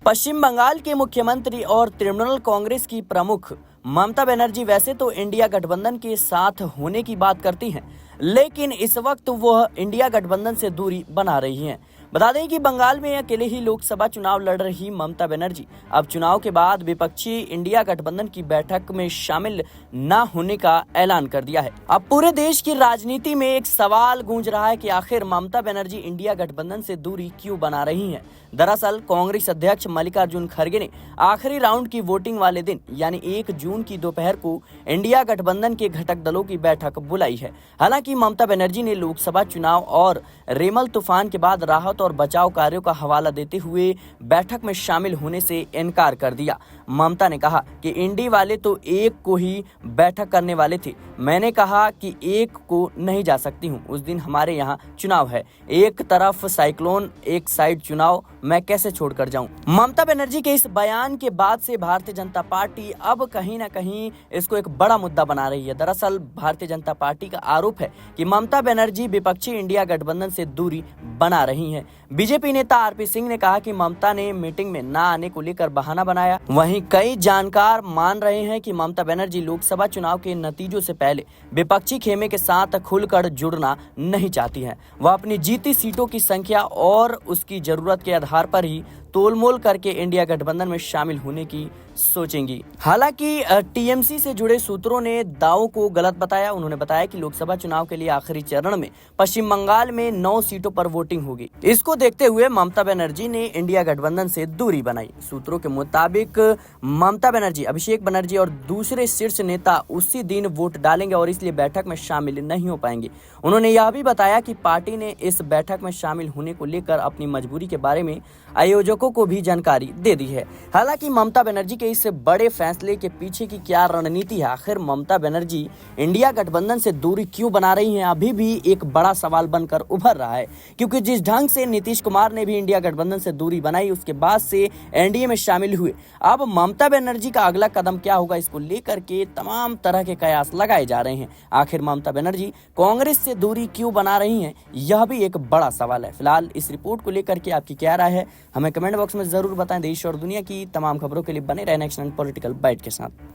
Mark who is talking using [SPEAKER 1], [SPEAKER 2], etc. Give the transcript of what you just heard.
[SPEAKER 1] पश्चिम बंगाल के मुख्यमंत्री और तृणमूल कांग्रेस की प्रमुख ममता बनर्जी वैसे तो इंडिया गठबंधन के साथ होने की बात करती हैं, लेकिन इस वक्त वह इंडिया गठबंधन से दूरी बना रही हैं। बता दें कि बंगाल में अकेले ही लोकसभा चुनाव लड़ रही ममता बनर्जी अब चुनाव के बाद विपक्षी इंडिया गठबंधन की बैठक में शामिल न होने का ऐलान कर दिया है। अब पूरे देश की राजनीति में एक सवाल गूंज रहा है कि आखिर ममता बनर्जी इंडिया गठबंधन से दूरी क्यों बना रही हैं। दरअसल कांग्रेस अध्यक्ष मल्लिकार्जुन खड़गे ने आखिरी राउंड की वोटिंग वाले दिन यानी 1 जून की दोपहर को इंडिया गठबंधन के घटक दलों की बैठक बुलाई है। हालांकि ममता बनर्जी ने लोकसभा चुनाव और रेमल तूफान के बाद राहत और बचाव कार्यों का हवाला देते हुए बैठक में शामिल होने से इनकार कर दिया। ममता ने कहा कि इंडी वाले तो एक को ही बैठक करने वाले थे, मैंने कहा कि एक को नहीं जा सकती हूं, उस दिन हमारे यहाँ चुनाव है, एक तरफ साइक्लोन एक साइड चुनाव, मैं कैसे छोड़कर जाऊं। ममता बनर्जी के इस बयान के बाद से भारतीय जनता पार्टी अब कहीं ना कहीं इसको एक बड़ा मुद्दा बना रही है। दरअसल भारतीय जनता पार्टी का आरोप है कि ममता बनर्जी विपक्षी इंडिया गठबंधन से दूरी बना रही हैं। बीजेपी नेता आरपी सिंह ने कहा कि ममता ने मीटिंग में न आने को लेकर बहाना बनाया। वहीं कई जानकार मान रहे हैं कि ममता बनर्जी लोकसभा चुनाव के नतीजों से पहले विपक्षी खेमे के साथ खुलकर जुड़ना नहीं चाहती हैं। वह अपनी जीती सीटों की संख्या और उसकी जरूरत के आधार पर ही तोलमोल करके इंडिया गठबंधन में शामिल होने की सोचेंगी। हालांकि टीएमसी से जुड़े सूत्रों ने दावों को गलत बताया। उन्होंने बताया कि लोकसभा चुनाव के लिए आखिरी चरण में पश्चिम बंगाल में 9 सीटों पर वोटिंग होगी। इसको देखते हुए ममता बनर्जी ने इंडिया गठबंधन से दूरी बनाई। सूत्रों के मुताबिक ममता बनर्जी, अभिषेक बनर्जी और दूसरे शीर्ष नेता उसी दिन वोट डालेंगे और इसलिए बैठक में शामिल नहीं हो पाएंगे। उन्होंने यह भी बताया कि पार्टी ने इस बैठक में शामिल होने को लेकर अपनी मजबूरी के बारे में आयोजकों को भी जानकारी दे दी है। हालांकि ममता बनर्जी के इस बड़े फैसले के पीछे की क्या रणनीति है, आखिर ममता बनर्जी इंडिया गठबंधन से दूरी क्यों बना रही हैं, अभी भी एक बड़ा सवाल बनकर उभर रहा है। क्योंकि जिस ढंग से नीतीश कुमार ने भी इंडिया गठबंधन से दूरी बनाई, उसके बाद से एनडीए में शामिल हुए, अब ममता बनर्जी का अगला कदम क्या होगा, इसको लेकर के तमाम तरह के कयास लगाए जा रहे हैं। आखिर ममता बनर्जी कांग्रेस से दूरी क्यों बना रही हैं, यह भी एक बड़ा सवाल है। फिलहाल इस रिपोर्ट को लेकर के आपकी क्या राय है, हमें कमेंट बॉक्स में जरूर बताएं। देश और दुनिया की तमाम खबरों के लिए बने रहें नेक्स्ट पॉलिटिकल बाइट के साथ।